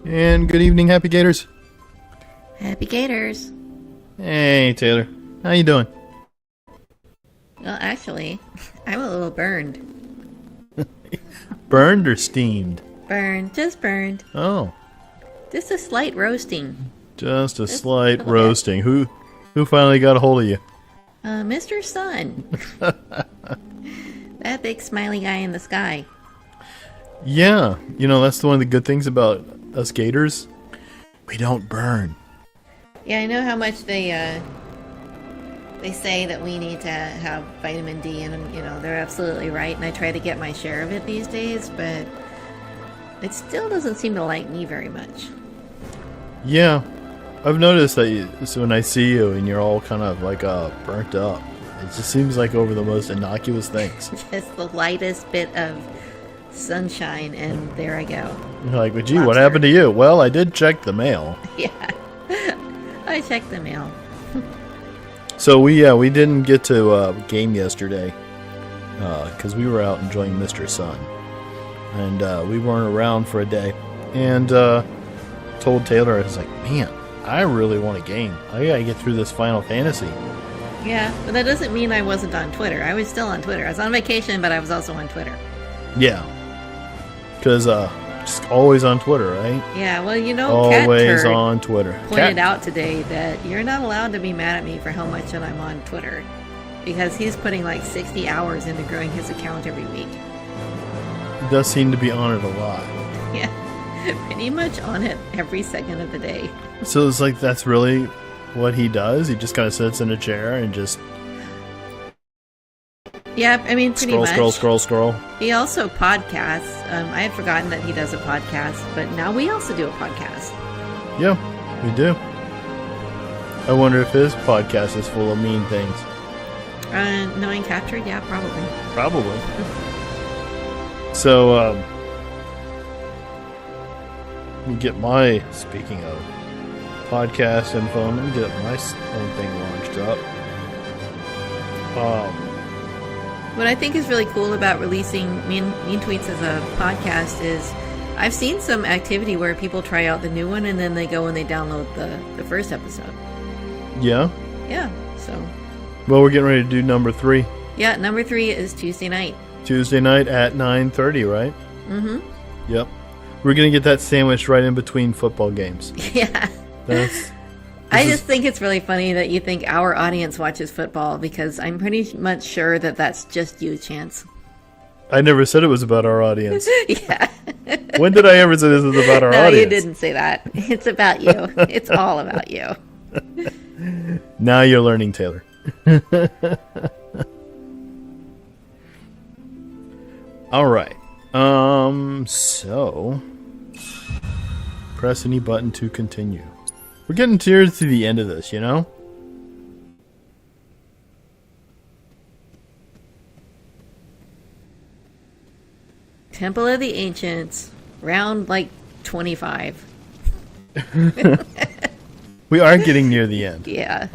And good evening, Happy Gators. Happy Gators. Hey, Taylor. How you doing? Well, actually, I'm a little burned. Burned or steamed? Burned. Just burned. Oh, Just a slight roasting. just a Just slight a little roasting. Who finally got a hold of you? Mr. Sun. That big smiley guy in the sky. Yeah, that's one of the good things about us Gators. We don't burn. Yeah, I know how much they say that we need to have vitamin D, and they're absolutely right. And I try to get my share of it these days, but it still doesn't seem to like me very much. Yeah, I've noticed that so when I see you and you're all kind of like burnt up, it just seems like over the most innocuous things. Just the lightest bit of sunshine, and there I go. You're like, but gee, what Lobster. happened to you? Well, I did check the mail. Yeah, I checked the mail. So we didn't get to game yesterday because we were out enjoying Mr. Sun, and we weren't around for a day. And told Taylor, I was like, man, I really want a game. I gotta get through this Final Fantasy. Yeah, but that doesn't mean I wasn't on Twitter. I was still on Twitter. I was on vacation, but I was also on Twitter. Yeah, because just always on Twitter, right? Yeah, well, Always Cat Turd on Twitter. pointed out today that you're not allowed to be mad at me for how much that I'm on Twitter, because he's putting like 60 hours into growing his account every week. He does seem to be on it a lot. Yeah, pretty much on it every second of the day. So it's like that's really what he does. He just kind of sits in a chair and just Yeah, I mean, pretty much. scroll. He also podcasts. I had forgotten that he does a podcast, but now we also do a podcast. Yeah, we do. I wonder if his podcast is full of mean things. Knowing Cat Turd, yeah, probably. Probably. So, let me get speaking of podcast info, let me get my own thing launched up. What I think is really cool about releasing Mean Tweets as a podcast is I've seen some activity where people try out the new one and then they go and they download the first episode. Yeah? Yeah, so. Well, we're getting ready to do number 3. Yeah, number 3 is Tuesday night. Tuesday night at 9:30, right? Mm-hmm. Yep. We're going to get that sandwiched right in between football games. Yeah. I just think it's really funny that you think our audience watches football, because I'm pretty much sure that that's just you, Chance. I never said it was about our audience. Yeah. When did I ever say this is about our No, audience? you didn't say that. It's about you. It's all about you. Now you're learning, Taylor. All right. So press any button to continue. We're getting towards to the end of this, Temple of the Ancients, round like 25. We are getting near the end. Yeah.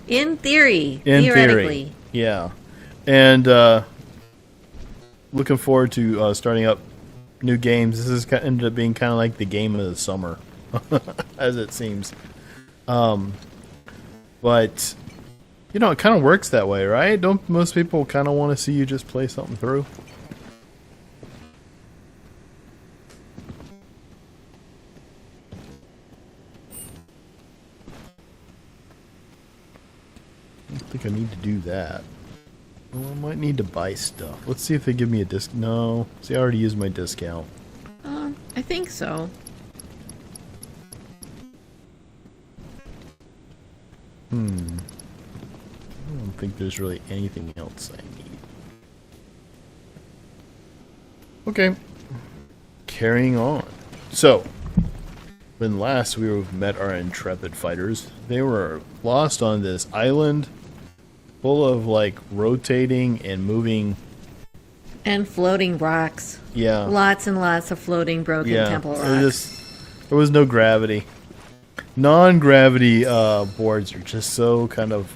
In theoretically. theory, yeah. And looking forward to starting up new games. This has ended up being kind of like the game of the summer, as it seems. But it kind of works that way, right? Don't most people kind of want to see you just play something through? I don't think I need to do that. Well, I might need to buy stuff. Let's see if they give me a disc. No. See, I already used my discount. I think so. I don't think there's really anything else I need. Okay. Carrying on. So, when last we met our intrepid fighters, they were lost on this island full of, like, rotating and moving... And floating rocks. Yeah. Lots and lots of floating broken temple rocks. There was no gravity. Non-gravity boards are just so kind of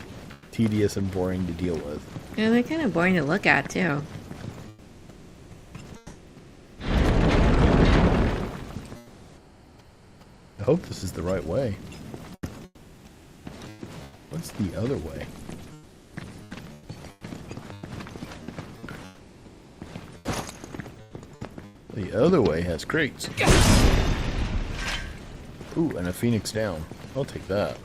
tedious and boring to deal with. Yeah, they're kind of boring to look at, too. I hope this is the right way. What's the other way? The other way has crates. Ooh, and a phoenix down. I'll take that.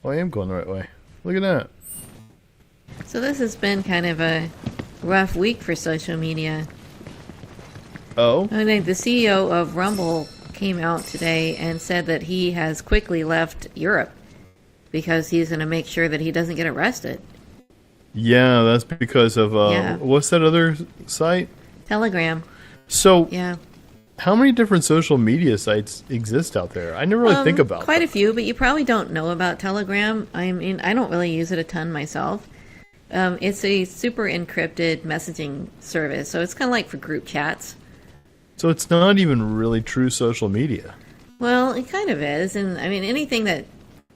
Oh, I am going the right way. Look at that. So this has been kind of a rough week for social media. Oh? I think the CEO of Rumble came out today and said that he has quickly left Europe because he's going to make sure that he doesn't get arrested. Yeah, that's because of, what's that other site? Telegram. So, yeah. How many different social media sites exist out there? I never really think about quite them. a few, but you probably don't know about Telegram. I mean, I don't really use it a ton myself. It's a super encrypted messaging service, so it's kind of like for group chats. So it's not even really true social media. Well, it kind of is, and I mean, anything that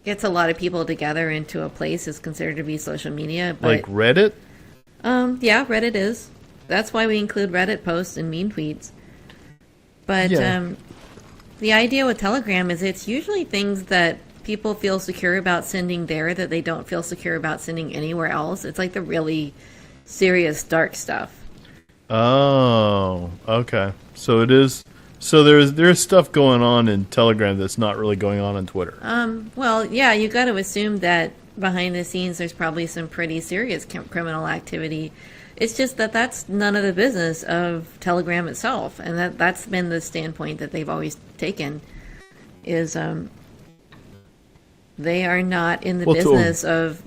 gets a lot of people together into a place is considered to be social media. But, like Reddit? Yeah, Reddit is. That's why we include Reddit posts and mean tweets. But the idea with Telegram is it's usually things that people feel secure about sending there that they don't feel secure about sending anywhere else. It's like the really serious, dark stuff. Oh, okay. So it is. So there's stuff going on in Telegram that's not really going on Twitter. Well, yeah, you got to assume that behind the scenes there's probably some pretty serious criminal activity. It's just that that's none of the business of Telegram itself, and that's been the standpoint that they've always taken. Is they are not in the business of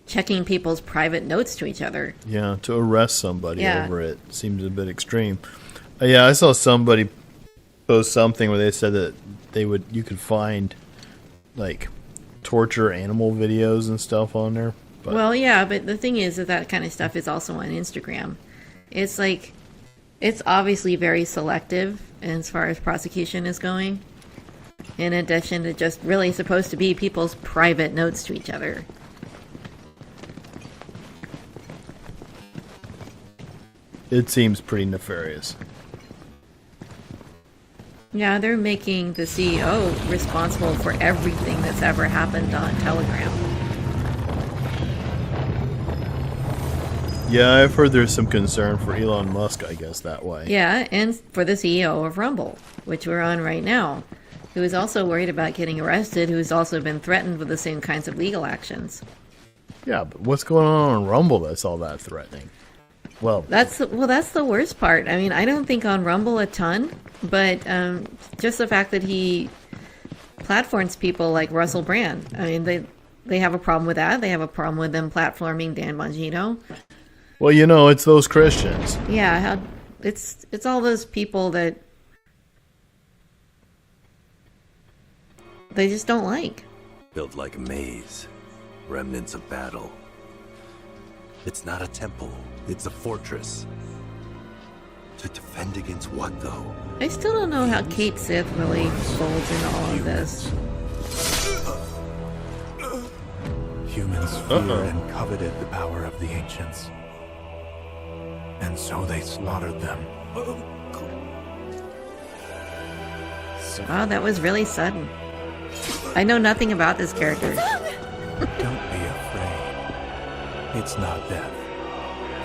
checking people's private notes to each other. Yeah, to arrest somebody over it seems a bit extreme. Yeah, I saw somebody post something where they said that you could find like torture animal videos and stuff on there. But. Well, yeah, but the thing is that kind of stuff is also on Instagram. It's like, it's obviously very selective as far as prosecution is going. In addition to just really supposed to be people's private notes to each other. It seems pretty nefarious. Yeah, they're making the CEO responsible for everything that's ever happened on Telegram. Yeah, I've heard there's some concern for Elon Musk, I guess, that way. Yeah, and for the CEO of Rumble, which we're on right now, who is also worried about getting arrested, who's also been threatened with the same kinds of legal actions. Yeah, but what's going on Rumble that's all that threatening? Well, that's the worst part. I mean, I don't think on Rumble a ton, but just the fact that he platforms people like Russell Brand. I mean, they have a problem with that. They have a problem with them platforming Dan Bongino. Well, it's those Christians. Yeah, it's all those people that they just don't like. Built like a maze, remnants of battle. It's not a temple, it's a fortress. To defend against what, though? I still don't know how Kate Sith really folds into all of this. Humans feared and coveted the power of the ancients. And so they slaughtered them. Wow, that was really sudden. I know nothing about this character. Don't be afraid. It's not death.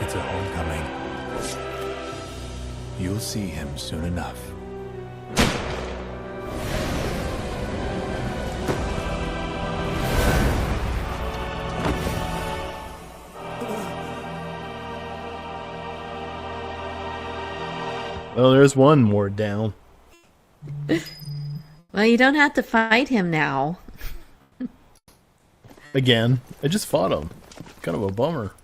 It's a homecoming. You'll see him soon enough. Well, there's one more down. Well, you don't have to fight him now. Again, I just fought him. Kind of a bummer.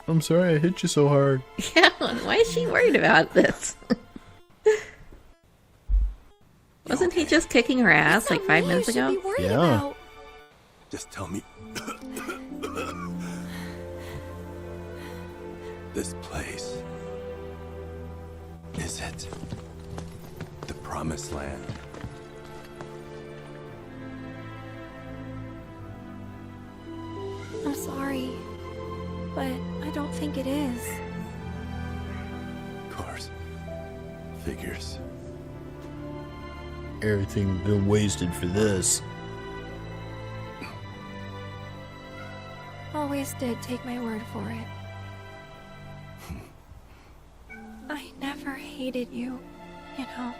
I'm sorry I hit you so hard. Yeah, why is she worried about this? Wasn't he just kicking her ass like 5 minutes ago? Yeah. Just tell me. This place. Is it the promised land? I'm sorry. but I don't think it is. Cars. Figures. Everything's been wasted for this. Always did take my word for it. I never hated you, you know.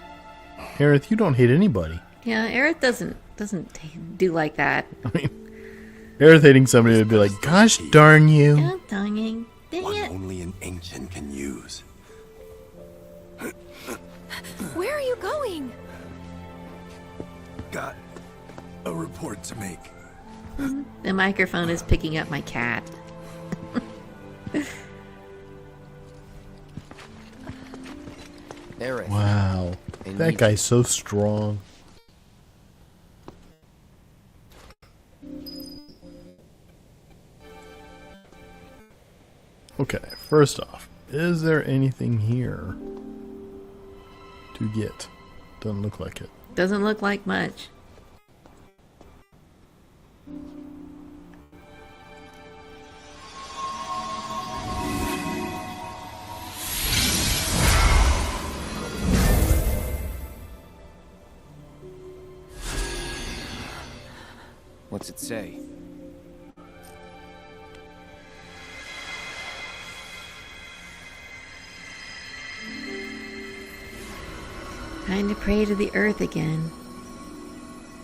Aerith, you don't hate anybody. Yeah, Aerith doesn't do like that. I mean, Aerith hating somebody would be like, gosh darn you. Oh, dang One it. only an ancient can use. Where are you going? Got a report to make. The microphone is picking up my cat. Aerith. Wow. That guy's so strong. Okay, first off, is there anything here to get? Doesn't look like it. Doesn't look like much. What's it say? Time to pray to the earth again.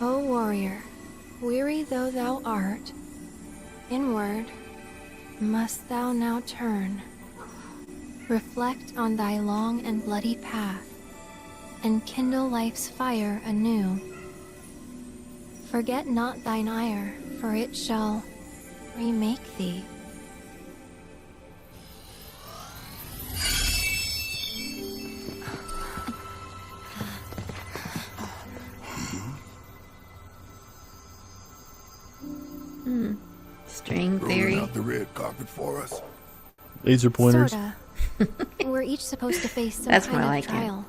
O warrior, weary though thou art, inward must thou now turn. Reflect on thy long and bloody path, and kindle life's fire anew. Forget not thine ire, for it shall remake thee. String theory. Rolling out the red carpet for us. Laser pointers. Sorta. We're each supposed to face some That's kind more of like it. trial.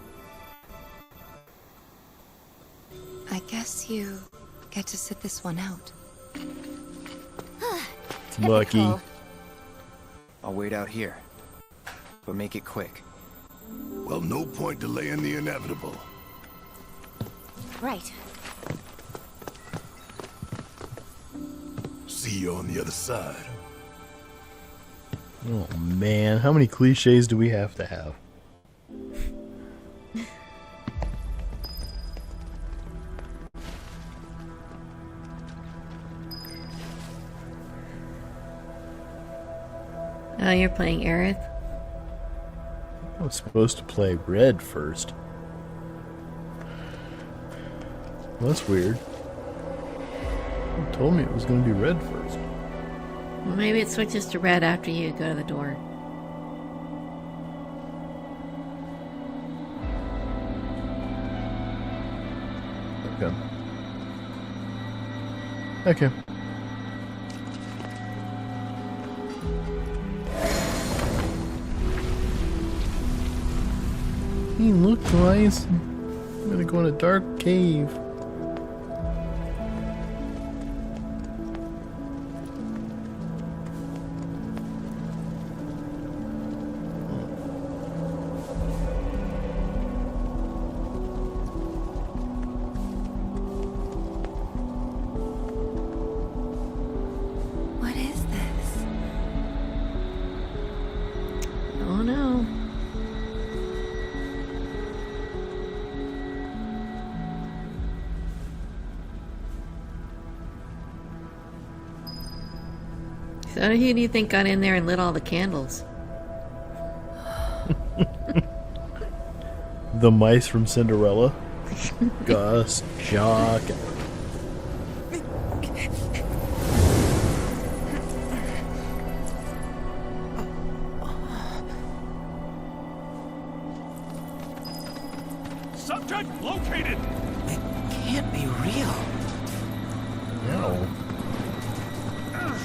I guess you get to sit this one out. Lucky. Typical. I'll wait out here. But make it quick. Well, no point delaying the inevitable. Right. See you on the other side. Oh man, how many cliches do we have to have? Oh, you're playing Aerith? I was supposed to play red first. Well, that's weird. You told me it was going to be red first. Well, maybe it switches to red after you go to the door. Okay. Okay. Hey, look, guys. I'm gonna go in a dark cave. What is this? Oh no. So who do you think got in there and lit all the candles? The mice from Cinderella. Gus, Jock. Subject located! Can't be real. No.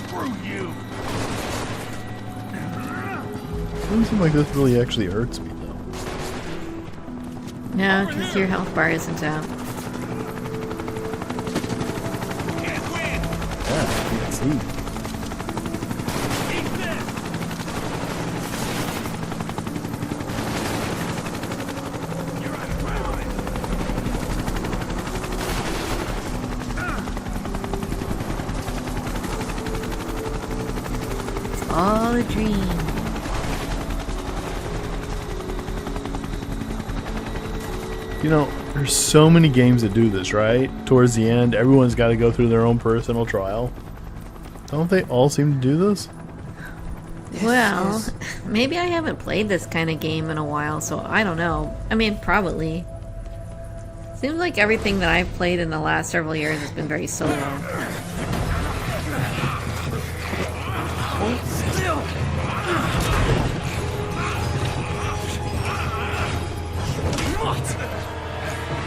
Screw you! Doesn't seem like this really actually hurts me, though. No, because your health bar isn't out. Can't win! Ah, I can see. Eat this! all a dream. You know, there's so many games that do this, right? Towards the end, everyone's got to go through their own personal trial. Don't they all seem to do this? Well, maybe I haven't played this kind of game in a while, so I don't know. I mean, probably. Seems like everything that I've played in the last several years has been very solo.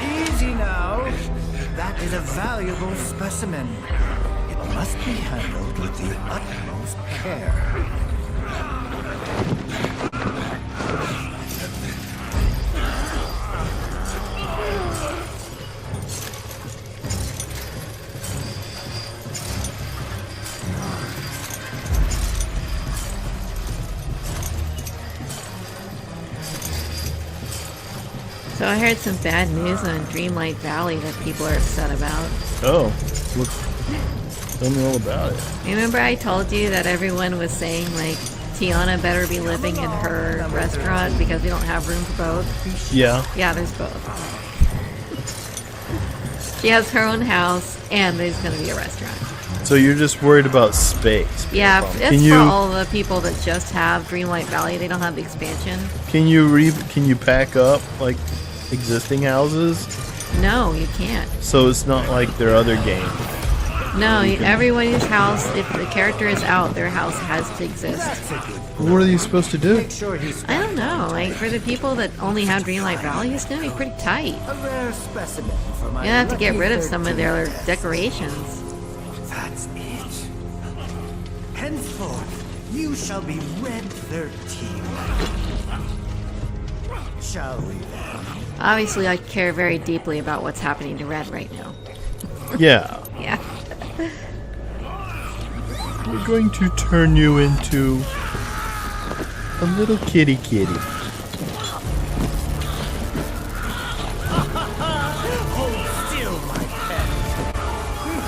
Easy now. That is a valuable specimen. It must be handled with the utmost care. So I heard some bad news on Dreamlight Valley that people are upset about. Oh, look, tell me all about it. Remember I told you that everyone was saying, like, Tiana better be living in her restaurant because we don't have room for both? Yeah. Yeah, there's both. She has her own house, and there's going to be a restaurant. So you're just worried about space. Yeah, Can it's you- for all the people that just have Dreamlight Valley. They don't have the expansion. Can you pack up like existing houses? No, you can't. So it's not like their other game. No, everyone's house, if the character is out, their house has to exist. What are you supposed to do? Make sure he's I don't know. Like, for the people that only have Dreamlight Valley, it's going to be pretty tight. a rare specimen for my You have to get lucky rid of some of 13. their decorations. That's it. Henceforth, you shall be Red 13. Shall we then? Obviously, I care very deeply about what's happening to Red right now. Yeah. Yeah. We're going to turn you into a little kitty. Hold still, my pet.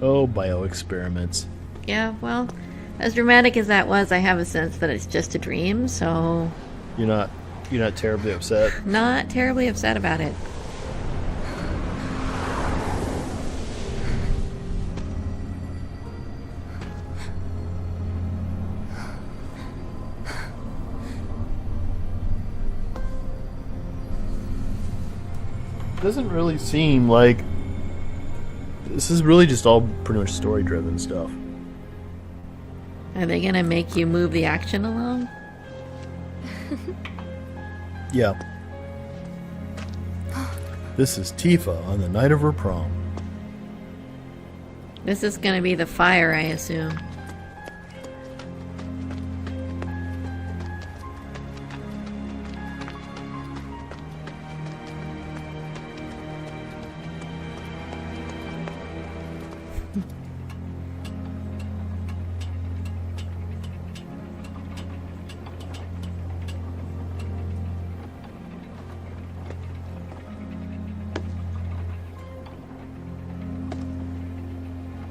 Oh, bioexperiments. Yeah, well, as dramatic as that was, I have a sense that it's just a dream, so You're not terribly upset. not terribly upset about it. Doesn't really seem like this is really just all pretty much story driven stuff. Are they gonna make you move the action along? Yeah. This is Tifa on the night of her prom. This is gonna be the fire, I assume.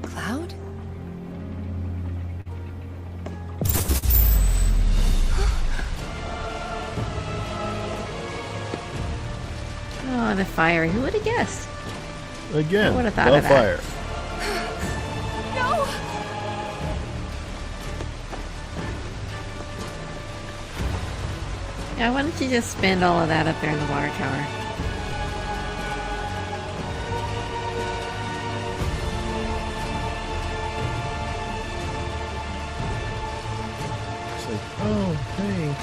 Cloud? Oh, the fire. Who would have guessed? Again, I would've thought the of that. fire. Yeah, why don't you just spend all of that up there in the water tower? It's like, oh, hey.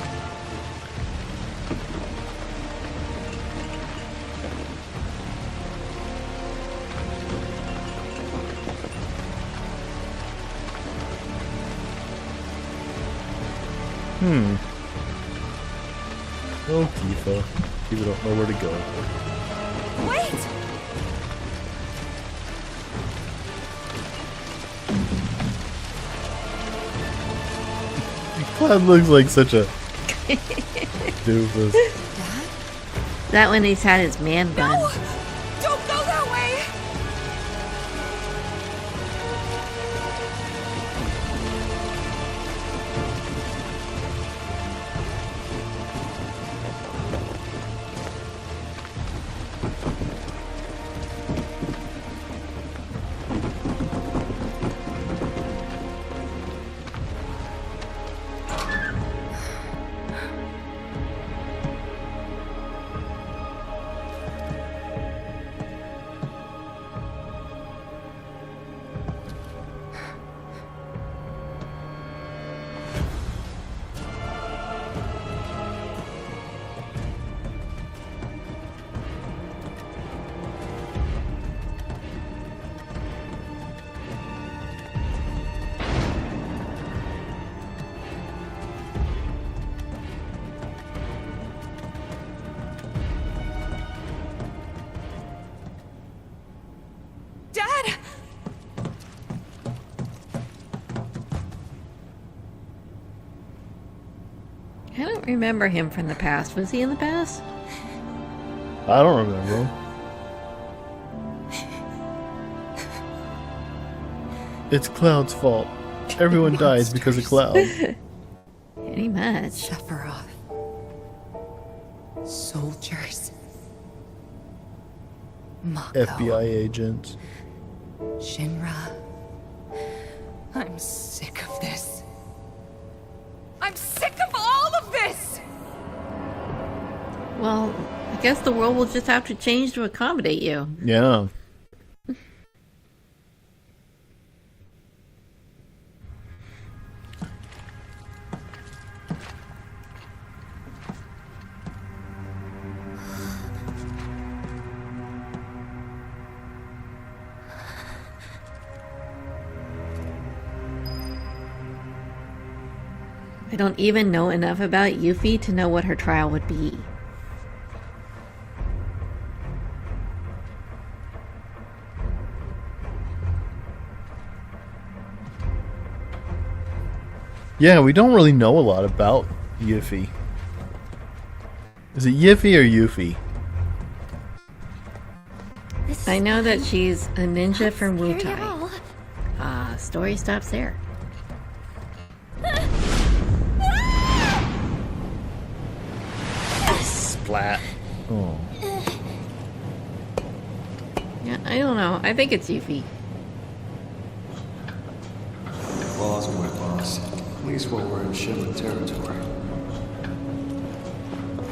Oh, Tifa. Tifa don't know where to go. Wait! Cloud looks like such a doofus. That when he's had his man bun. No! Don't go that way! Dad! I don't remember him from the past. Was he in the past? I don't remember him. It's Cloud's fault. Everyone dies because of Cloud. Pretty much. Sephiroth. Soldiers. Mako. FBI agents. Shinra. I'm sick of this. I'm sick of all of this! Well, I guess the world will just have to change to accommodate you. Yeah. I don't even know enough about Yuffie to know what her trial would be. Yeah, we don't really know a lot about Yuffie. Is it Yuffie or Yuffie? I know that she's a ninja from Wutai. Story stops there. Splat. Oh. Yeah, I don't know. I think it's Yuffie. Laws are my boss. At least while we're in Shinra territory.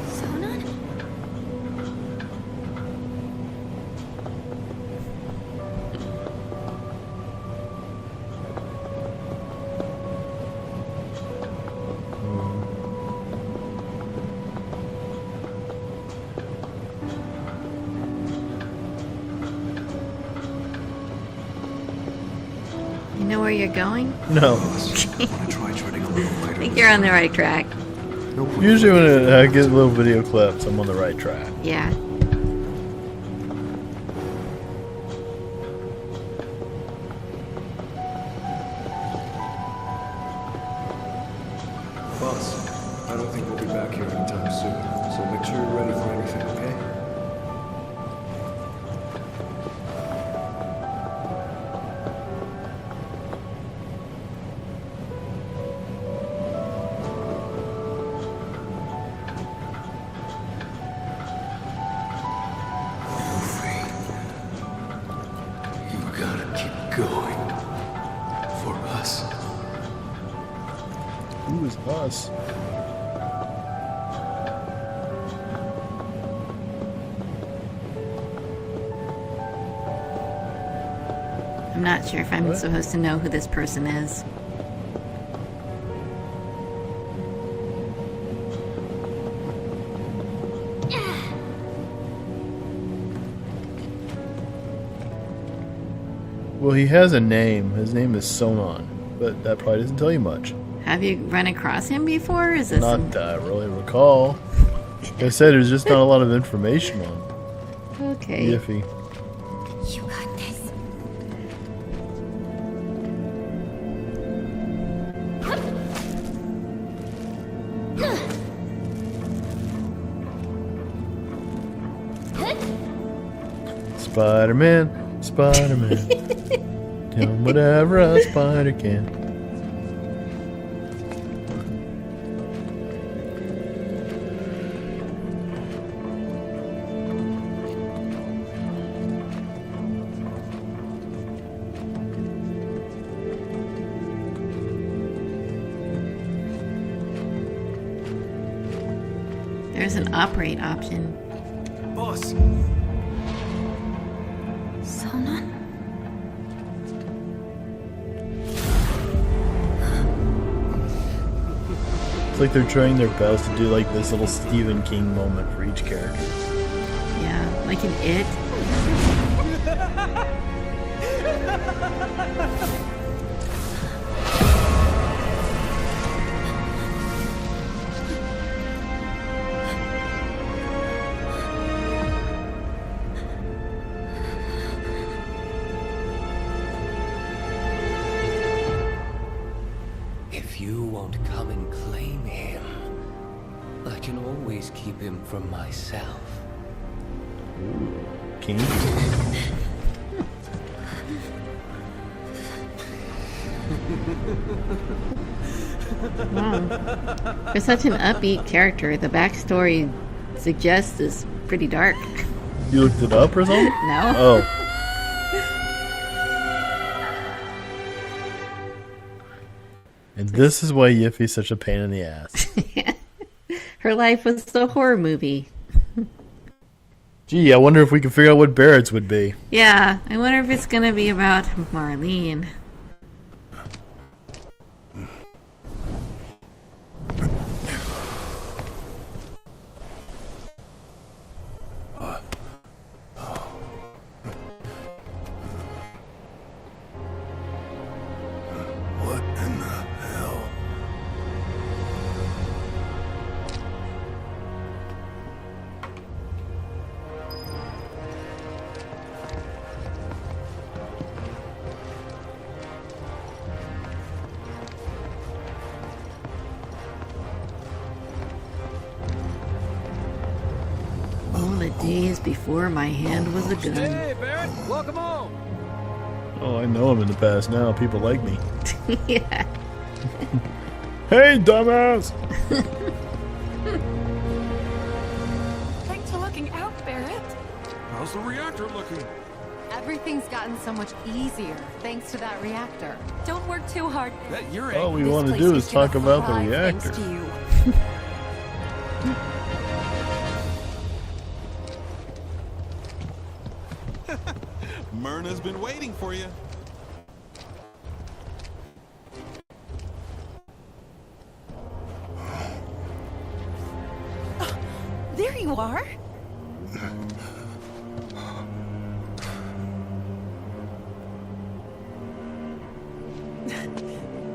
Sonon? You know where you're going? No. I think you're on the right track. Usually when I get little video clips, I'm on the right track. Yeah. Boss, I don't think we'll be back here anytime soon, so make sure you're ready for anything, okay? Going for us. Who is us? I'm not sure if I'm supposed to know who this person is. Well, he has a name. His name is Sonon, but that probably doesn't tell you much. Have you run across him before? Is this Not that I really recall. Like I said, there's just not a lot of information on okay? Yuffie. You got this. Spider-Man, Spider-Man. Doing whatever a spider can. There's an operate option. Boss! Sona? It's like they're trying their best to do like this little Stephen King moment for each character. Yeah, like an It. If you won't come and claim him, I can always keep him for myself. King? Wow. For such an upbeat character, the backstory suggests is pretty dark. You looked it up or something? No. Oh. And this is why Yuffie's such a pain in the ass. Her life was a horror movie. Gee, I wonder if we can figure out what Barrett's would be. Yeah, I wonder if it's gonna be about Marlene. What in the hell? All the days before my hand was a gun. Hey, Barrett, welcome home. Oh, I know him in the past now. People like me. Yeah. Hey, dumbass! Thanks for looking out, Barrett. How's the reactor looking? Everything's gotten so much easier thanks to that reactor. Don't work too hard. That your All we This want to place do is is talk gonna about the thrive reactor. thanks to you. Myrna's been waiting for you. There you are.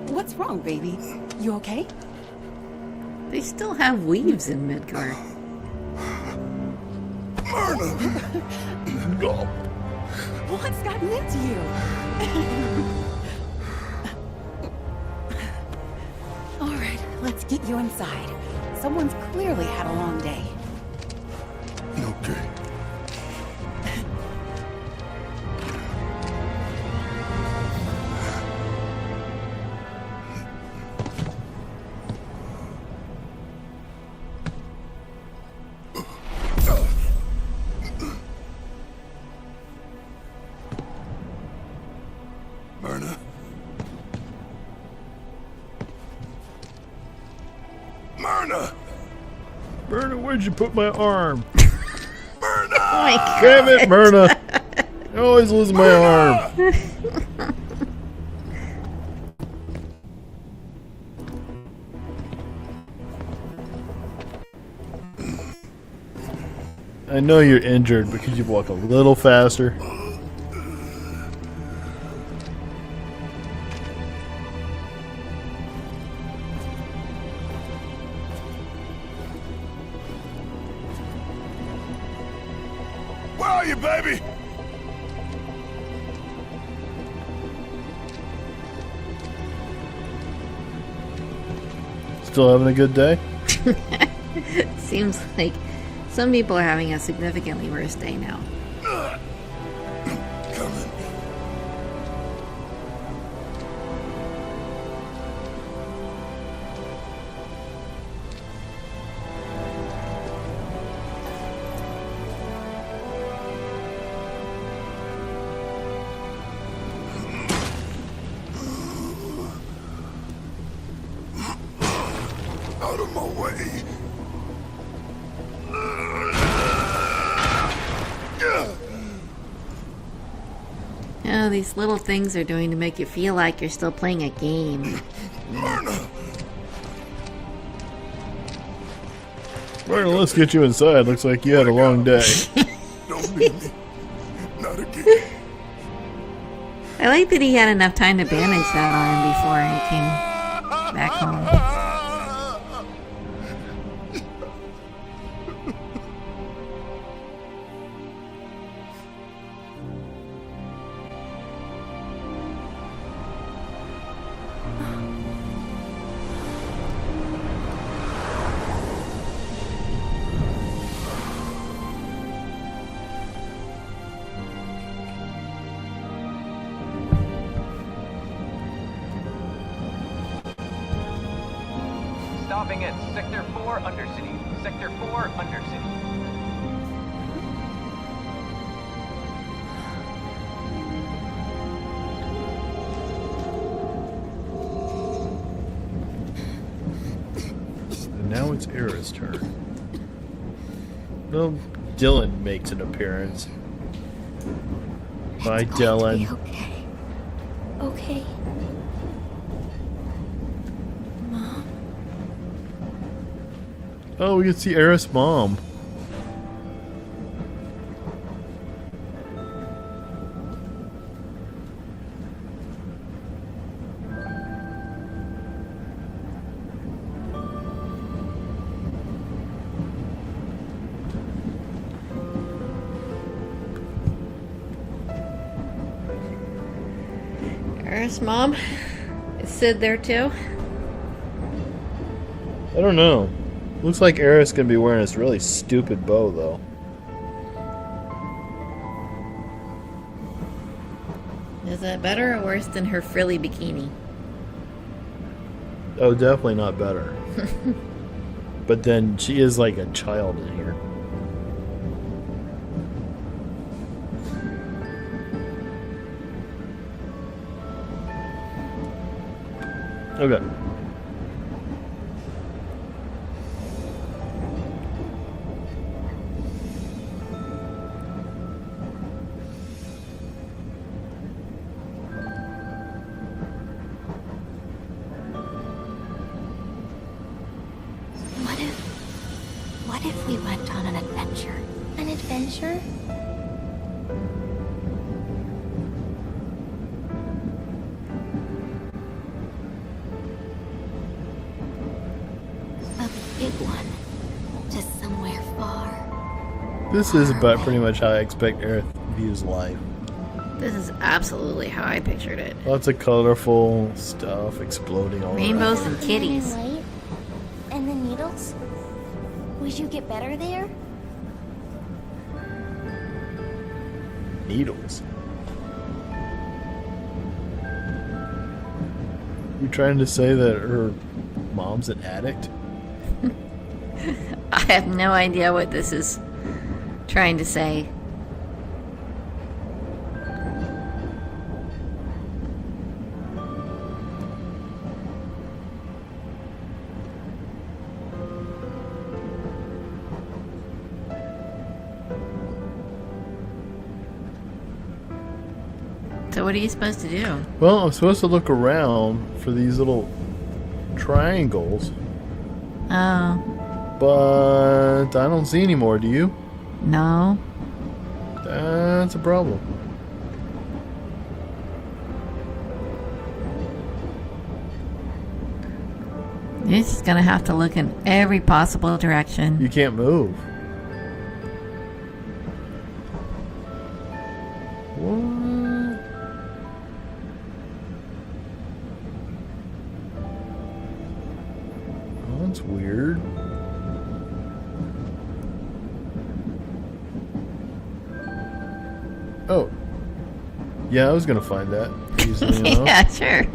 What's wrong, baby? You okay? They still have weaves in Midgard. What's gotten into you? All right, let's get you inside. Someone's clearly had a long day. Okay. Myrna? Myrna! Myrna, where'd you put my arm? Myrna! Oh my God. Damn it, Myrna! I always lose my arm. I know you're injured, but could you walk a little faster? Where are you, baby? Still having a good day? Seems like some people are having a significantly worse day now. Out of my way. Oh, these little things are doing to make you feel like you're still playing a game. Myrna! Myrna, let's get you inside. Looks like you had a long day. Don't leave me. Not again. I like that he had enough time to bandage that arm before he came back home. Stopping at Sector 4 Undercity. Sector 4 Undercity. And now it's Aerith's turn. Well, Dylan makes an appearance. Bye, Dylan. Okay. Okay. Mom? Oh, we can see Aerith's mom. Earth's mom? Is Sid there too? I don't know. Looks like Aerith's gonna be wearing this really stupid bow, though. Is that better or worse than her frilly bikini? Oh, definitely not better. But then she is like a child in here. Okay. What if we went on an adventure? An adventure? A big one. To somewhere far. This is about pretty much how I expect Aerith views life. This is absolutely how I pictured it. Lots of colorful stuff exploding all Rainbows around. and kitties. And the needles? Would you get better there? Needles. You trying to say that her mom's an addict? I have no idea what this is trying to say. So what are you supposed to do? Well, I'm supposed to look around for these little triangles. Oh. But I don't see any more, do you? No. That's a problem. You're just gonna have to look in every possible direction. You can't move. What? Oh, that's weird. Oh. Yeah, I was gonna find that easily enough. Yeah, sure.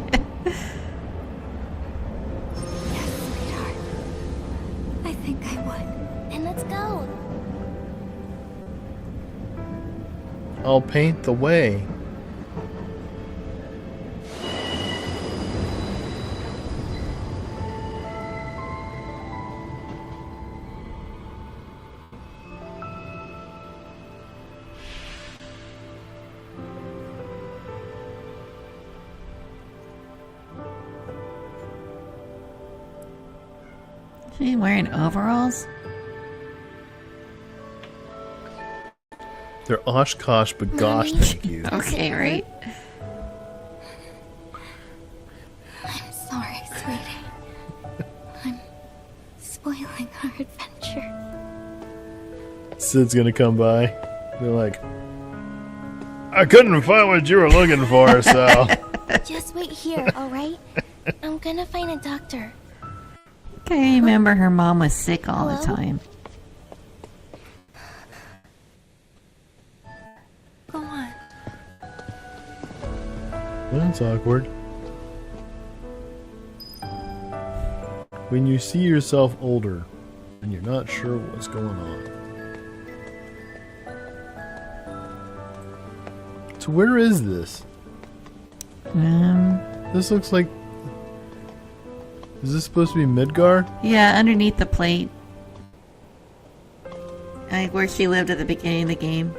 I think I would. And let's go. I'll paint the way. She wearing overalls? They're Oshkosh, but gosh, thank you. Okay, right? I'm sorry, sweetie. I'm spoiling our adventure. Sid's gonna come by. Be like, I couldn't find what you were looking for, so. Just wait here, alright? I'm gonna find a doctor. Okay, remember her mom was sick all the time. Go on. That's awkward. When you see yourself older and you're not sure what's going on. So where is this? This looks like... Is this supposed to be Midgar? Yeah, underneath the plate. Like where she lived at the beginning of the game.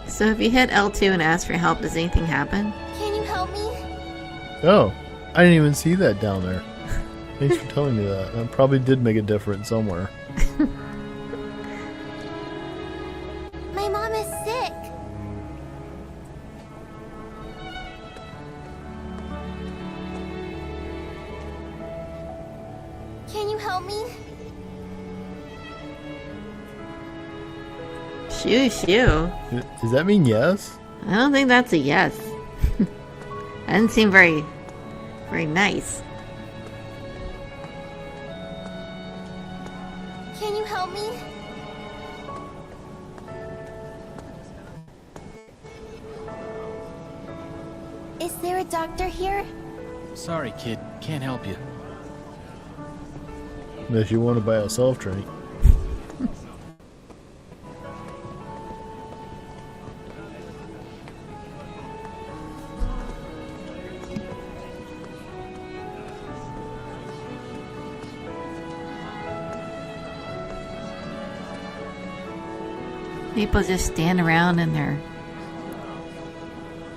So if you hit L2 and ask for help, does anything happen? Can you help me? Oh, I didn't even see that down there. Thanks for telling me that. That probably did make a difference somewhere. My mom is sick. Can you help me? Shoo, shoo. Does that mean yes? I don't think that's a yes. That didn't seem very nice. Can you help me? Is there a doctor here? Sorry, kid. Can't help you. Unless you want to buy a self-train. People just stand around in their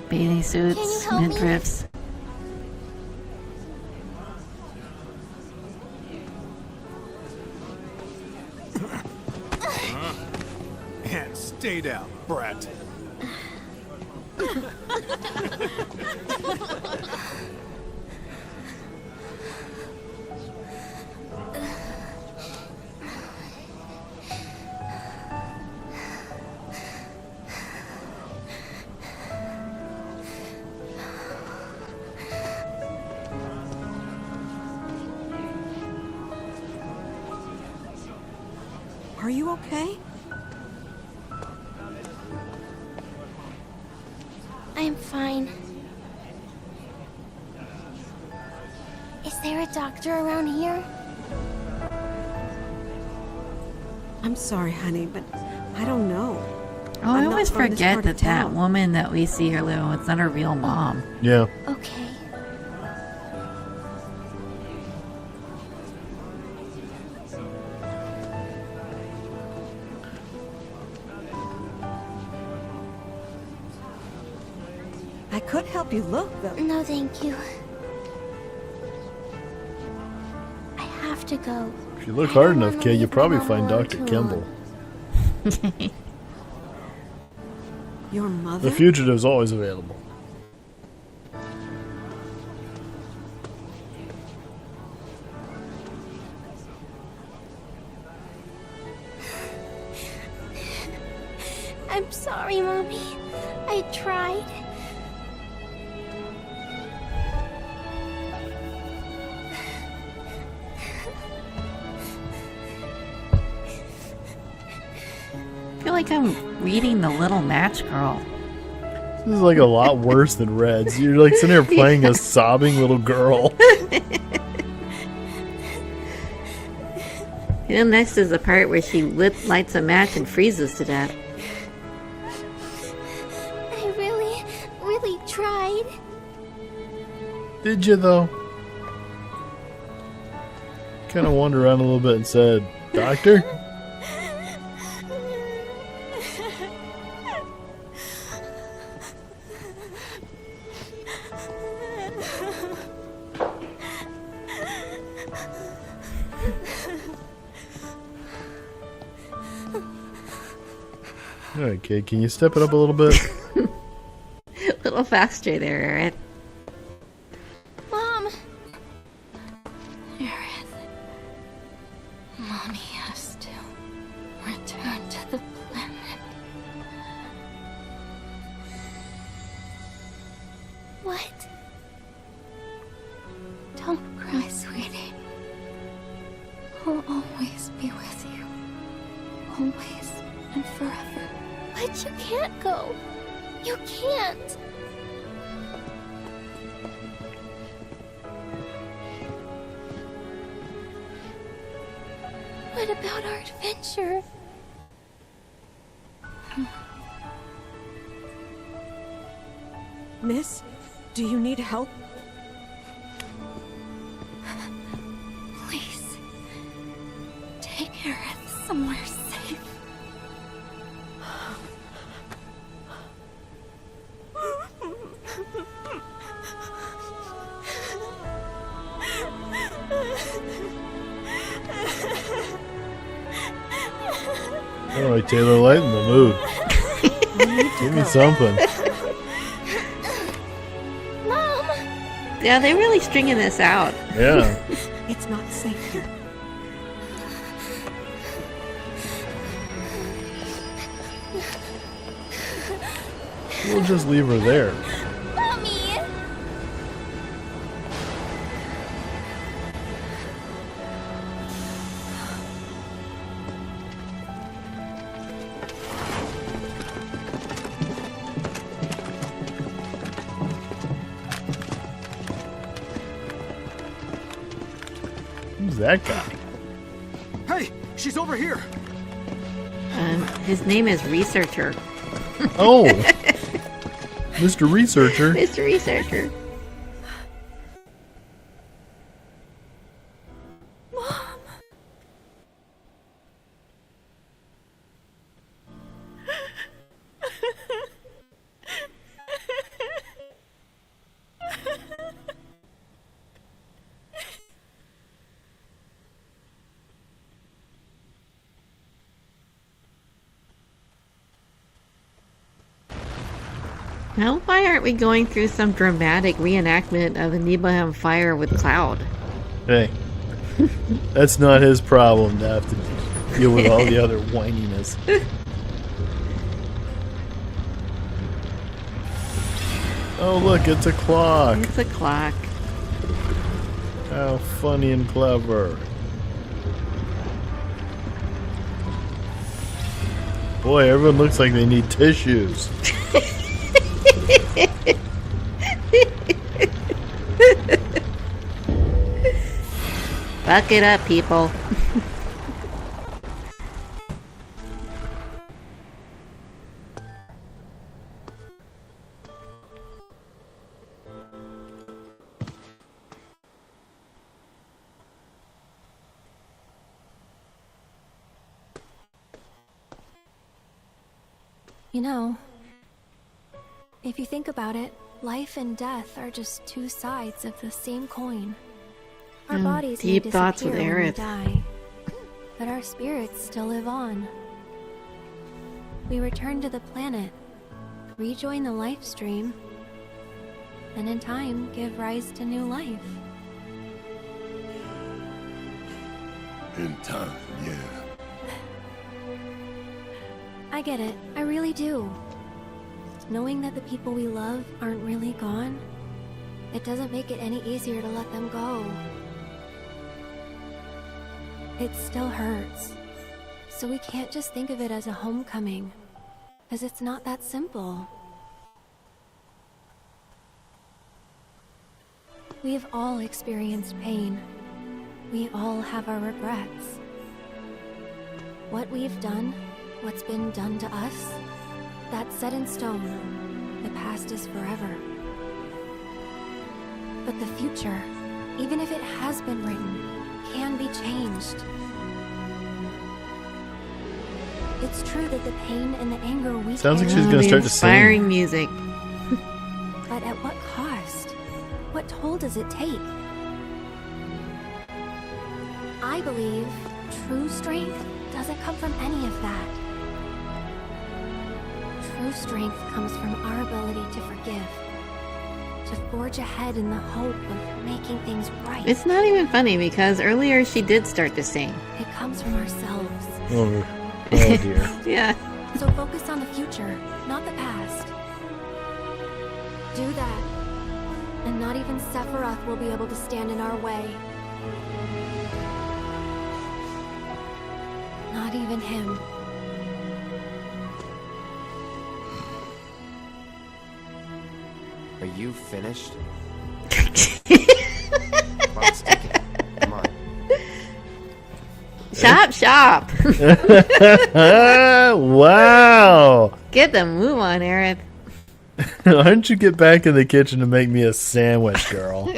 bathing suits, midriffs. And stay down, brat. Are you okay? I'm fine. Is there a doctor around here? I'm sorry, honey, but I don't know. Oh, I always forget that woman that we see her living with is not her real mom. Yeah. Okay. I could help you look, though. No, thank you. I have to go. If you look hard enough, Kay, you'll probably find Dr. Kimball. Your mother? The fugitive's always available. I'm sorry, Mommy. I tried. I feel like I'm reading The Little Match Girl. This is like a lot worse than Reds. You're like sitting here playing a sobbing little girl. It And then next is the part where she lights a match and freezes to death. I really tried. Did you, though? Kind of wandered around a little bit and said, Doctor? Alright, kid, can you step it up a little bit? A little faster there, Aerith. Mom! Aerith. Mommy has to return to the planet. What? Don't cry, sweetie. I'll always be with you. Always and forever. But you can't go. You can't. What about our adventure? Miss, do you need help? Please. Take Aerith somewhere safe. Alright, Taylor, lighten the mood. Give me something. Mom! Yeah, they're really stringing this out. Yeah. It's not safe here. We'll just leave her there. Mommy! Who's that guy? Hey, she's over here. His name is Researcher. Oh! Mr. Researcher. Mr. Researcher. Mom! Now, why aren't we going through some dramatic reenactment of the Nibelheim fire with Cloud? Hey, that's not his problem to have to deal with all the other whininess. Oh, look, it's a clock. It's a clock. How funny and clever. Boy, everyone looks like they need tissues. Buck it up, people. You know, if you think about it, life and death are just two sides of the same coin. Our bodies may deep thoughts with disappear when we Aerith. die, but our spirits still live on. We return to the planet, rejoin the life stream, and in time give rise to new life. In time, yeah. I get it, I really do. Knowing that the people we love aren't really gone, it doesn't make it any easier to let them go. It still hurts. So we can't just think of it as a homecoming, because it's not that simple. We have all experienced pain. We all have our regrets. What we've done, what's been done to us, that's set in stone. The past is forever. But the future, even if it has been written, can be changed. It's true that the pain and the anger we Sounds like carry- she's gonna start to sing. Inspiring music. But at what cost? What toll does it take? I believe true strength doesn't come from any of that. True strength comes from our ability to forgive, to forge ahead in the hope of making things right. It's not even funny because earlier she did start to sing. It comes from ourselves. Oh dear. Yeah. So focus on the future, not the past. Do that, and not even Sephiroth will be able to stand in our way. Not even him. Are you finished? Clock's ticking. Come on. Shop. Wow. Get the move on, Aerith. Why don't you get back in the kitchen to make me a sandwich, girl?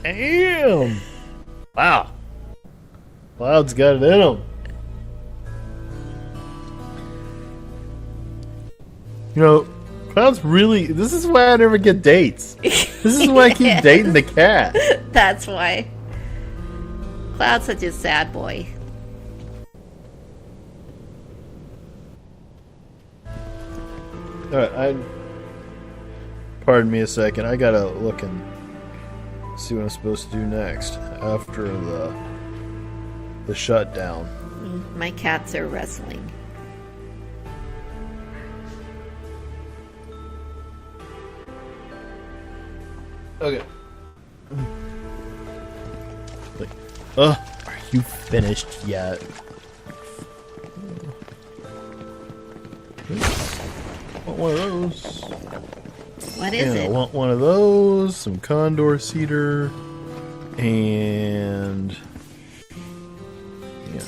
Damn. Wow. Cloud's got it in him. You know, Cloud's really... This is why I never get dates. This is why I keep dating the cat. That's why. Cloud's such a sad boy. Alright, pardon me a second. I gotta look and see what I'm supposed to do next after the shutdown. My cats are wrestling. Okay. Like, are you finished yet? I want one of those. What is it? I want one of those, some condor cedar, and yeah.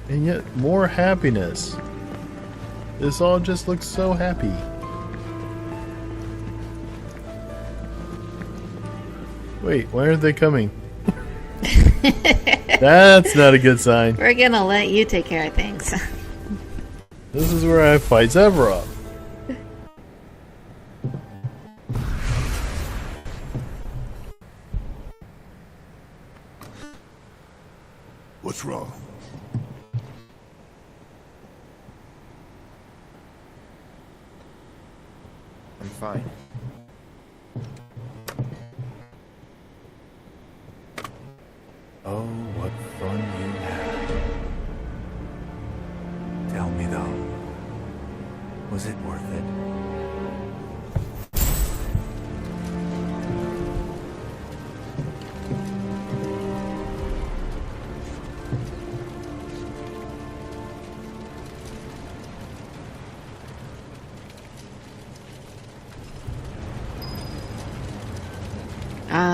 And yet, more happiness. This all just looks so happy. Wait, why aren't they coming? That's not a good sign. We're gonna let you take care of things. This is where I fight Sephiroth. What's wrong? I'm fine. Oh, what fun you had. Tell me though, was it worth it?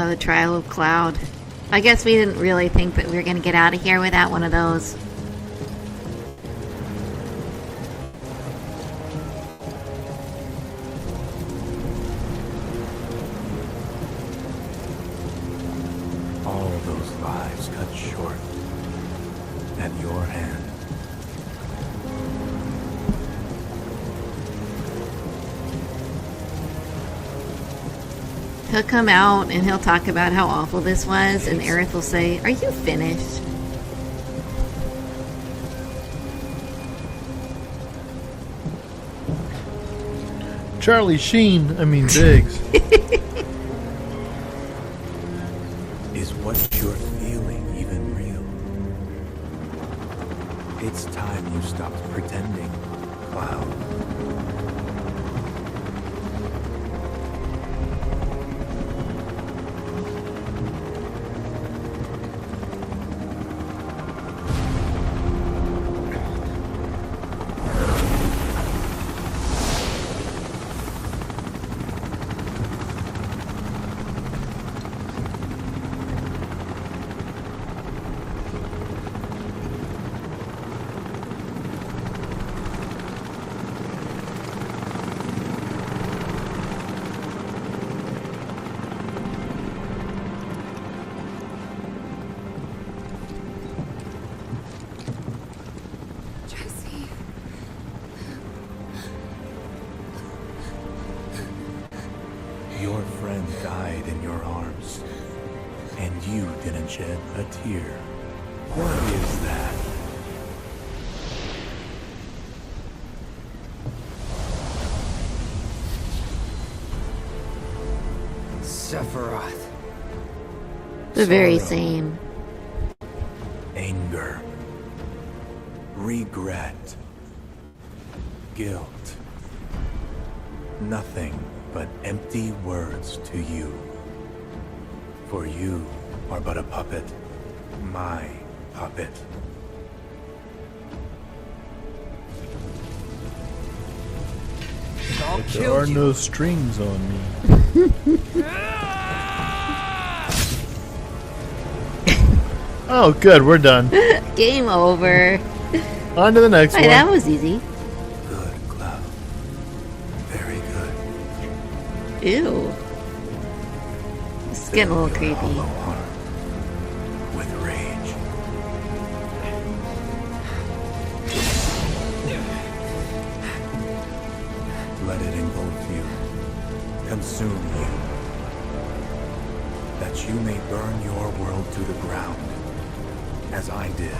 The trial of Cloud. I guess we didn't really think that we were going to get out of here without one of those. All those lives cut short at your hand. He'll come out and he'll talk about how awful this was, and Aerith will say, "Are you finished?" Charlie Sheen, I mean Biggs. Is what you're feeling even real? It's time you stopped pretending, Cloud. died in your arms, and you didn't shed a tear. What is that? Sephiroth. The very same. Anger. Regret. Guilt. Nothing but empty words to you. For you are but a puppet. My puppet. But there are no strings on me. Oh, good, we're done. Game over. On to the next one. That was easy. Good, Cloud. Very good. Ew. This is getting a little creepy. With rage. Let it engulf you. Consume you. That you may burn your world to the ground. As I did.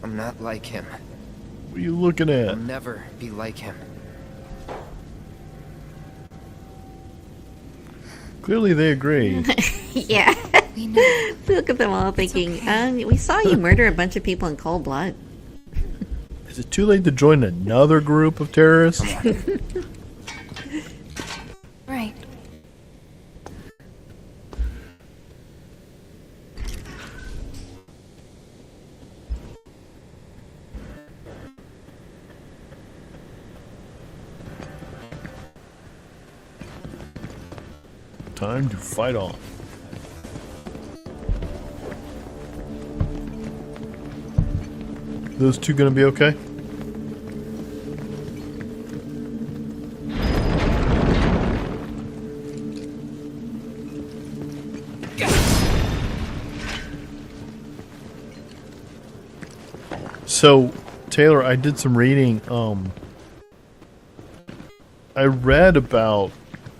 I'm not like him. What are you looking at? I'll never be like him. Clearly they agree. Yeah. Look at them all thinking, we saw you murder a bunch of people in cold blood. Is it too late to join another group of terrorists? Right. Time to fight on. Those two gonna be okay? So, Taylor, I did some reading. I read about,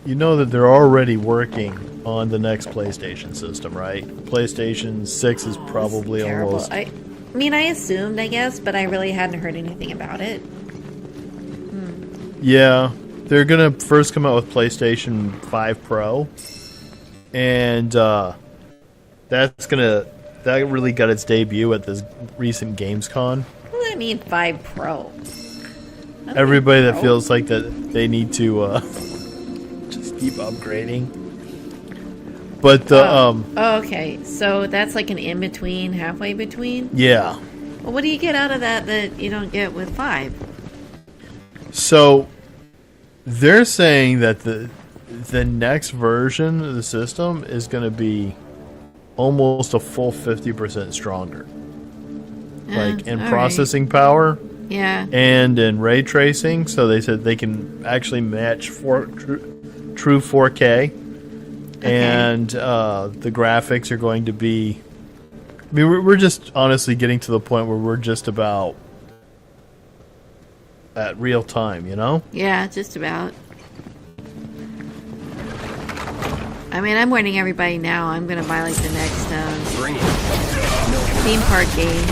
you know, that they're already working on the next PlayStation system, right? PlayStation 6 is probably Terrible. almost... I mean, I assumed, I guess, but I really hadn't heard anything about it. Yeah, they're gonna first come out with PlayStation 5 Pro, and that really got its debut at this recent Gamescom. What does that mean, 5 Pro? Everybody that feels like that they need to just keep upgrading. But the Oh, okay. So that's like an in-between, halfway between? yeah. Well, what do you get out of that you don't get with 5? So they're saying that the next version of the system is going to be almost a full 50% stronger. Like in processing power. Yeah. And in ray tracing, so they said they can actually match true 4K. And the graphics are going to be... I mean, we're just honestly getting to the point where we're just about at real time, you know? Yeah, just about. I mean, I'm warning everybody now. I'm going to buy like the next theme park game.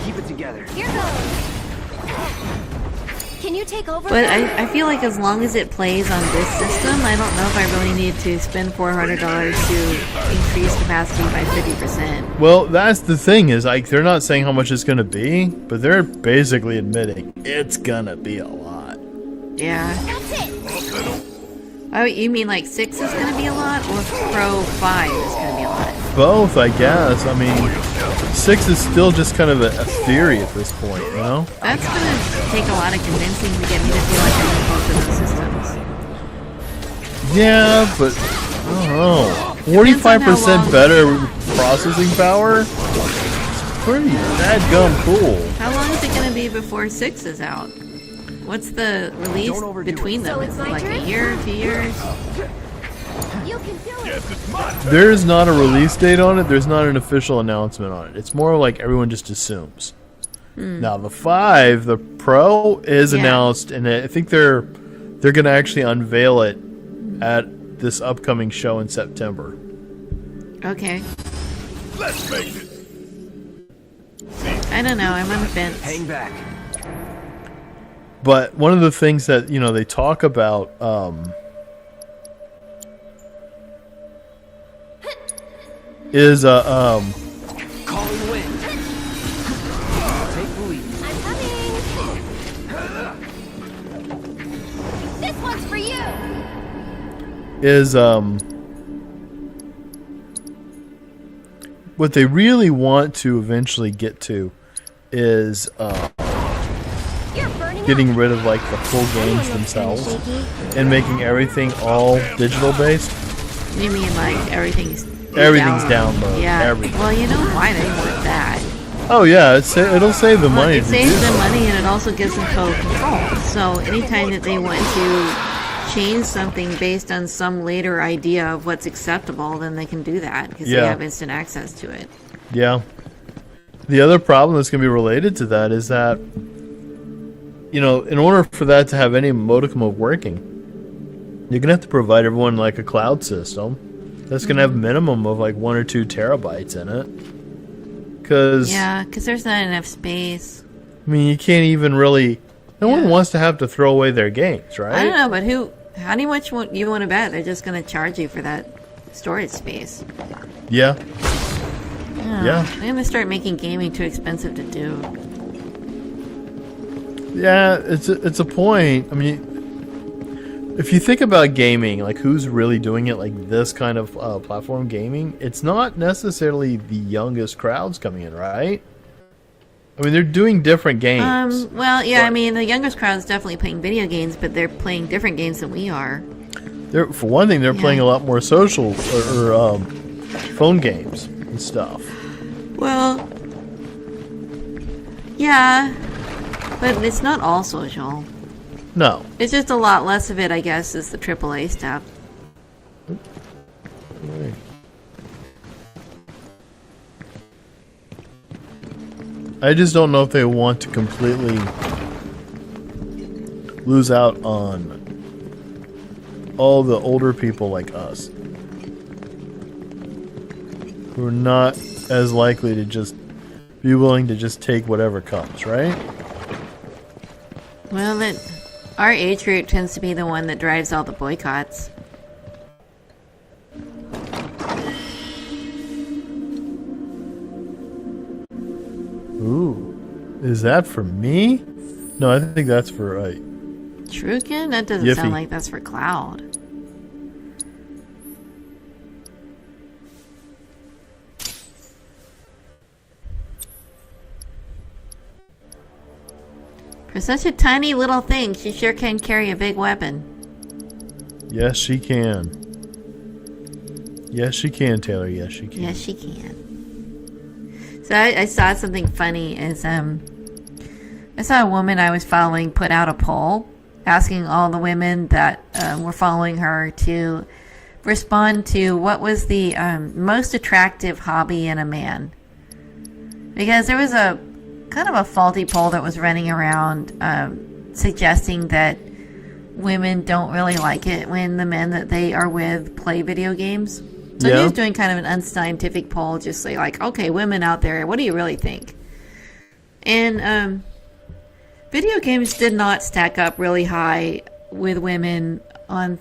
Keep it together. Here goes. Can you take over? But I feel like as long as it plays on this system, I don't know if I really need to spend $400 to increase capacity by 50%. Well, that's the thing, is like they're not saying how much it's going to be, but they're basically admitting it's going to be a lot. Yeah. That's it. Oh, you mean like 6 is going to be a lot, or Pro 5 is going to be a lot? Both, I guess. I mean, 6 is still just kind of a theory at this point, you know? That's going to take a lot of convincing to get me to feel like I need both of those systems. Yeah, but I don't know. 45% better processing power? pretty dadgum cool. How long is it going to be before 6 is out? What's the release between them? Is it like a year, 2 years? You can do it. There's not a release date on it. There's not an official announcement on it. It's more like everyone just assumes. Now the 5, the Pro, is announced, and I think they're going to actually unveil it at this upcoming show in September. Okay. Let's make it. I don't know. I'm on the fence. Hang back. But one of the things that they talk about is calling wind. Take the lead. I'm coming. This one's for you. is what they really want to eventually get to is getting rid of like the full games themselves and making everything all digital based. You mean like everything's download? Yeah. Everything. Well, you know why they want that. Oh yeah, it'll save the money. It saves them money and it also gives them total control. So anytime that they want to change something based on some later idea of what's acceptable, then they can do that because they have instant access to it. Yeah. The other problem that's going to be related to that is that, in order for that to have any modicum of working, you're going to have to provide everyone like a cloud system that's going to have minimum of like 1 or 2 terabytes in it. Because there's not enough space. I mean, you can't even really. No one wants to have to throw away their games, right? I don't know, but how much you want to bet they're just going to charge you for that storage space? Yeah. Yeah. They're going to start making gaming too expensive to do. Yeah, it's a point. I mean, if you think about gaming, like who's really doing it, like this kind of platform gaming, it's not necessarily the youngest crowds coming in, right? I mean, they're doing different games. Well, yeah, I mean, the youngest crowd's definitely playing video games, but they're playing different games than we are. For one thing, they're playing a lot more social or phone games and stuff. Well, yeah, but it's not all social. No. It's just a lot less of it, I guess, is the AAA stuff. Right. I just don't know if they want to completely lose out on all the older people like us who are not as likely to just be willing to just take whatever comes, right? Well, our age group tends to be the one that drives all the boycotts. Ooh, is that for me? No, I think that's for Shuriken? That doesn't Yuffie. sound like that's for Cloud. For such a tiny little thing, she sure can carry a big weapon. Yes, she can. Yes, she can, Taylor. Yes, she can. Yes, she can. So I saw something funny. I saw a woman I was following put out a poll asking all the women that were following her to respond to what was the most attractive hobby in a man. Because there was a kind of a faulty poll that was running around suggesting that women don't really like it when the men that they are with play video games. So he was doing kind of an unscientific poll, just say like, okay, women out there, what do you really think? And video games did not stack up really high with women on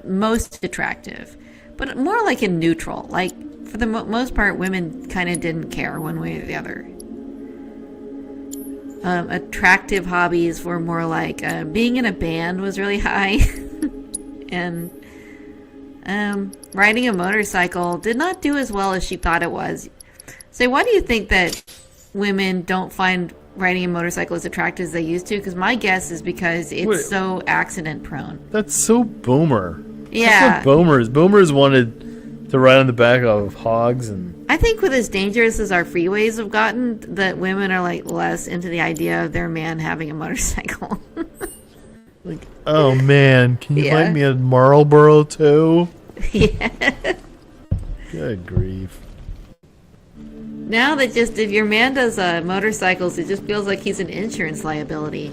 most attractive, but more like in neutral. Like for the most part, women kind of didn't care one way or the other. Attractive hobbies were more like being in a band was really high, and riding a motorcycle did not do as well as she thought it was. So why do you think that women don't find riding a motorcycle as attractive as they used to? Because my guess is because it's so accident prone. That's so boomer. Yeah. That's what boomers wanted to ride on the back of hogs. And I think with as dangerous as our freeways have gotten, that women are like less into the idea of their man having a motorcycle. like, oh man, can you Yeah. find me a Marlboro too? Yeah. Good grief. Now that just if your man does motorcycles, it just feels like he's an insurance liability.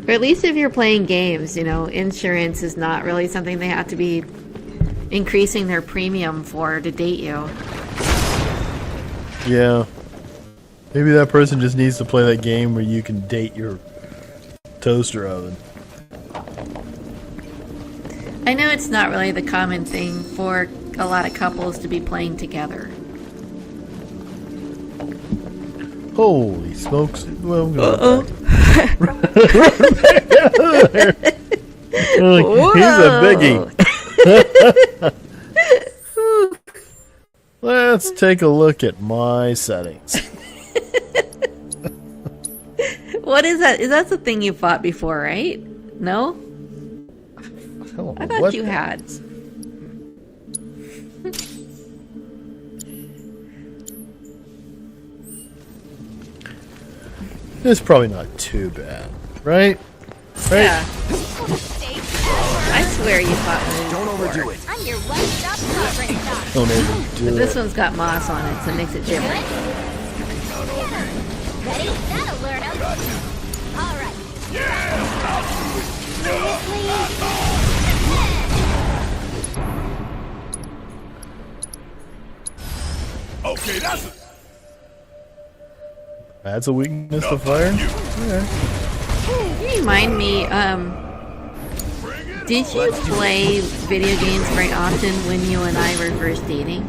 Or at least if you're playing games, you know, insurance is not really something they have to be increasing their premium for to date you. Yeah. Maybe that person just needs to play that game where you can date your toaster oven. I know it's not really the common thing for a lot of couples to be playing together. Holy smokes. Well, I'm gonna he's a biggie. Let's take a look at my settings. What is that? Is that the thing you fought before, right? No? I thought you had. It's probably not too bad, right? Right? Yeah. I swear you fought me. Don't overdo it. I'm your one-stop covering shop. Don't overdo But it. this one's got moss on it, so it makes it different. Ready? That'll learn him. All right. Okay, That's a weakness to fire? Okay. Can you remind me, did you play video games very often when you and I were first dating?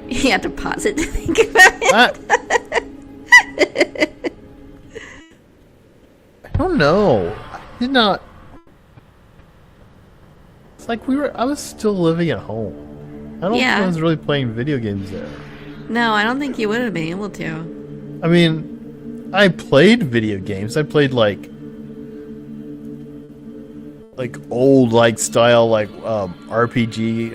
You have to pause it to think about it. I don't know. I did not. It's like I was still living at home. I don't think I was really playing video games there. No, I don't think you would have been able to. I mean, I played video games. I played like old style RPG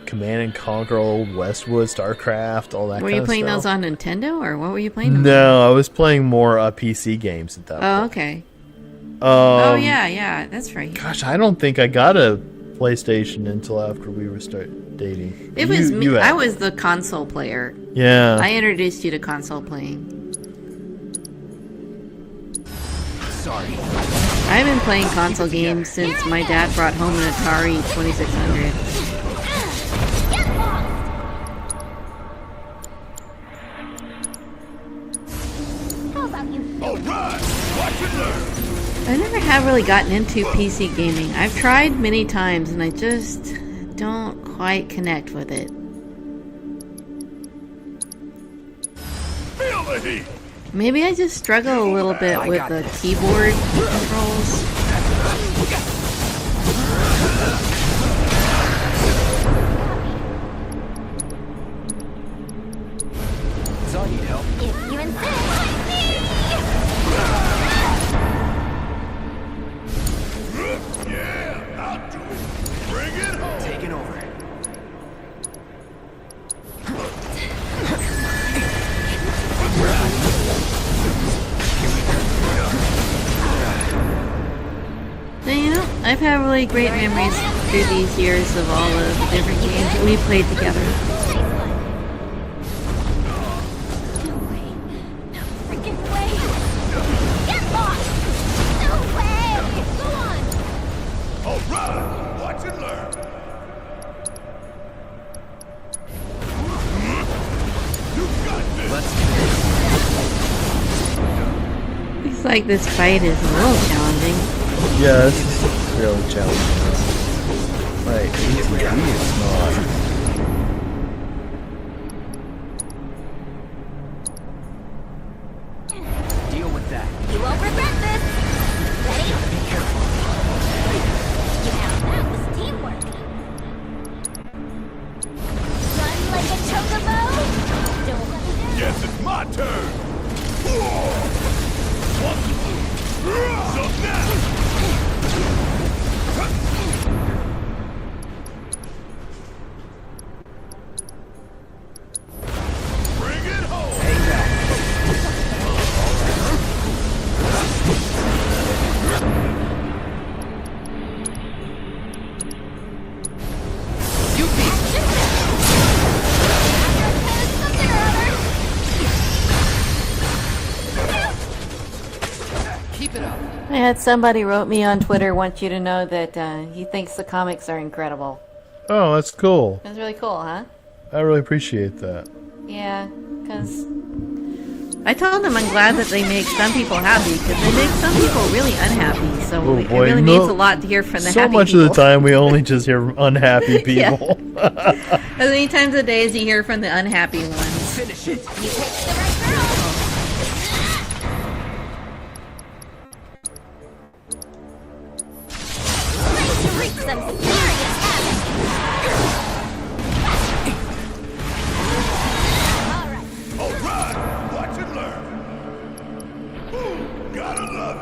Command and Conquer, Old Westwood, StarCraft, all that. Were kind you of playing stuff. those on Nintendo, or what were you playing? No, I was playing more PC games at that point. Oh, okay. Oh yeah, that's right. Gosh, I don't think I got a PlayStation until after we were dating. It was me. I was the console player. Yeah. I introduced you to console playing. Sorry. I've been playing console games since my dad brought home an Atari 2600. I never have really gotten into PC gaming. I've tried many times and I just don't quite connect with it. Feel the heat. Maybe I just struggle a little bit with the keyboard controls. So I need help. If you insist. Yeah, I'll do it. Bring it home. Taking over. Now, you know, I've had really great memories through these years of all of the different games that we played together. Alright, watch and learn. You got this. Looks like this fight is a little challenging. Yeah, this is really challenging. Right, easy, it's not. Deal with that. You won't regret this. Ready? Be careful. Yeah, that was teamwork. Run like a chocobo. Don't let me down. Yes, it's my turn. Keep it up. I had somebody wrote me on Twitter, wants you to know that he thinks the comics are incredible. Oh, that's cool. That's really cool, huh? I really appreciate that. Yeah, because I told him I'm glad that they make some people happy, because they make some people really unhappy. So Oh, it boy, really means a lot to hear from the so happy much people. of the time we only just hear unhappy Yeah. people. As many times a day as you hear from the unhappy ones. Finish it. You picked the right girl. Ready to wreak some serious havoc. All right, watch and learn. Ooh, gotta love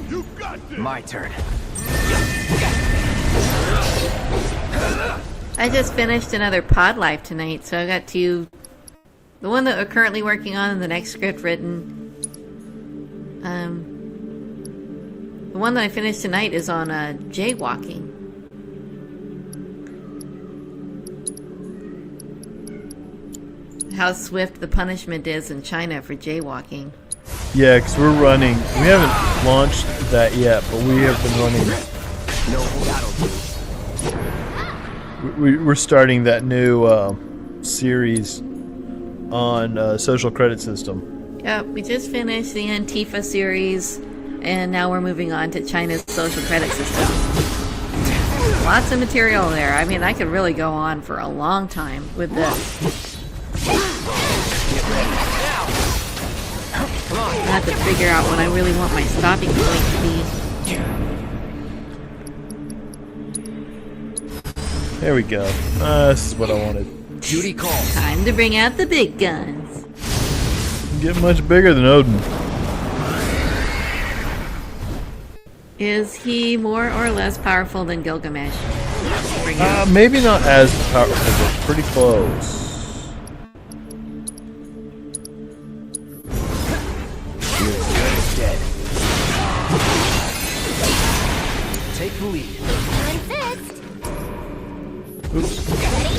it. You got this. My turn. I just finished another Pod Life tonight, so I got two. The one that we're currently working on and the next script written. The one that I finished tonight is on jaywalking. How swift the punishment is in China for jaywalking. Yeah, because we're running. We haven't launched that yet, but we have been running. No, that'll do. We're starting that new series on social credit system. Yep, we just finished the Antifa series, and now we're moving on to China's social credit system. Lots of material there. I mean, I could really go on for a long time with this. I have to figure out what I really want my stopping point to be. There we go. This is what I wanted. Duty calls. Time to bring out the big guns. Get much bigger than Odin. Is he more or less powerful than Gilgamesh? Maybe not as powerful, but pretty close. Dead. Take the lead. Iron fist. Oops. Ready?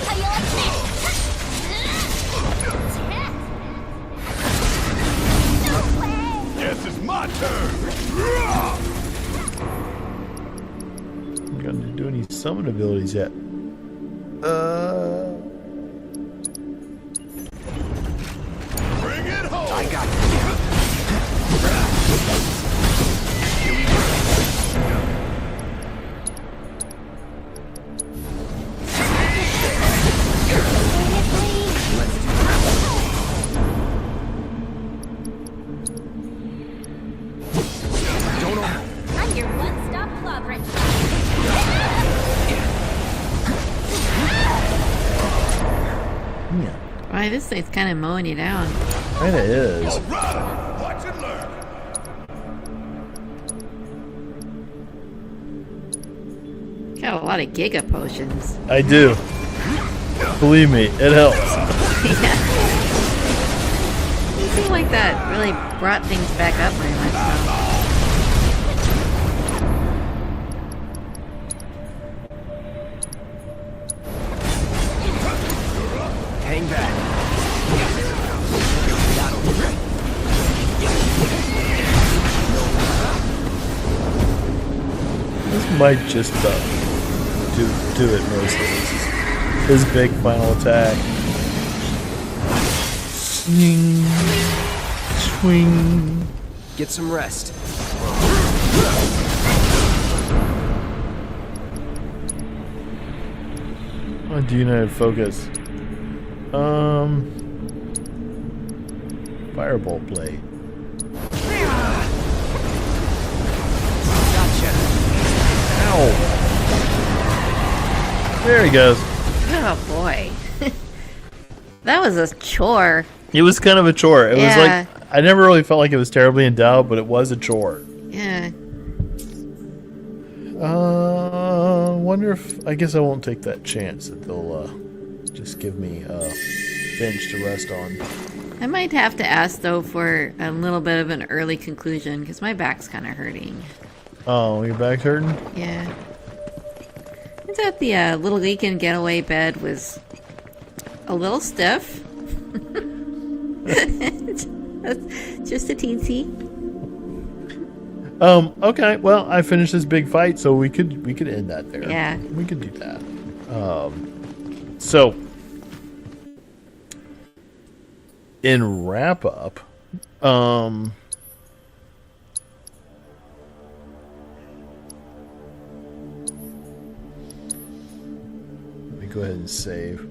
How you like that? No way. Guess it's my turn. I'm gonna do any summon abilities yet. Bring it home. I got I'm your one-stop clobberer. Yeah, Why, this thing's kind of mowing you down. kinda is. All right, watch and learn. Got a lot of Giga potions. I do. Believe me, it helps. Yeah. It seemed like that really brought things back up very much. Though. Hang back. This might just do it mostly. His big final attack. Swing. Swing. Get some rest. Oh, do you know how to focus? Firebolt blade. Gotcha. Ow! There he goes. Oh boy. That was a chore. It was kind of a chore. It was Yeah. like, I never really felt like it was terribly endowed, but it was a chore. Yeah. Wonder if, I guess I won't take that chance that they'll just give me a bench to rest on. I might have to ask though for a little bit of an early conclusion because my back's kind of hurting. Oh, your back's hurting? Yeah. that the Little Weekend getaway bed was a little stiff. Just a teensy. Okay, well, I finished this big fight, so we could end that there. Yeah. We could do that. So in wrap up, let me go ahead and save.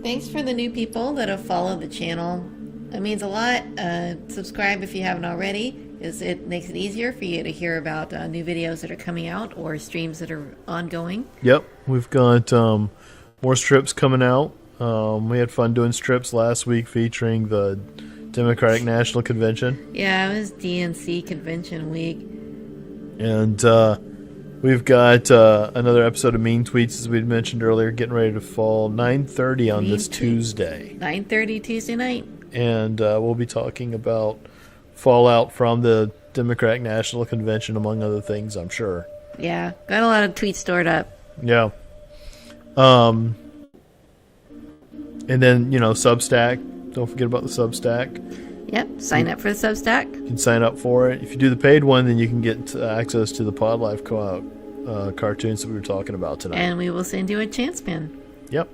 Thanks for the new people that have followed the channel. It means a lot. Subscribe if you haven't already, as it makes it easier for you to hear about new videos that are coming out or streams that are ongoing. Yep, we've got more strips coming out. We had fun doing strips last week featuring the Democratic National Convention. Yeah, it was DNC convention week. And we've got another episode of Mean Tweets, as we'd mentioned earlier, getting ready to fall 9:30 on this Tuesday. 9:30 Tuesday night. And we'll be talking about fallout from the Democratic National Convention, among other things, I'm sure. Yeah, got a lot of tweets stored up. Yeah. And then, Substack. Don't forget about the Substack. Yep, sign up for the Substack. You can sign up for it. If you do the paid one, then you can get access to the Pod Life cartoons that we were talking about tonight. And we will send you a chance pin. Yep.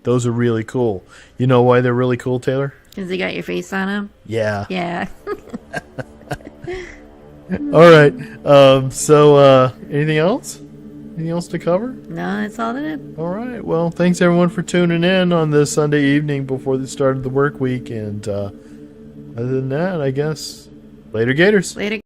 Those are really cool. You know why they're really cool, Taylor? Because they got your face on them? Yeah. Yeah. All right. So, anything else? Anything else to cover? No, that's all it is. All right. Well, thanks everyone for tuning in on this Sunday evening before the start of the work week. And other than that, I guess, later Gators. Later.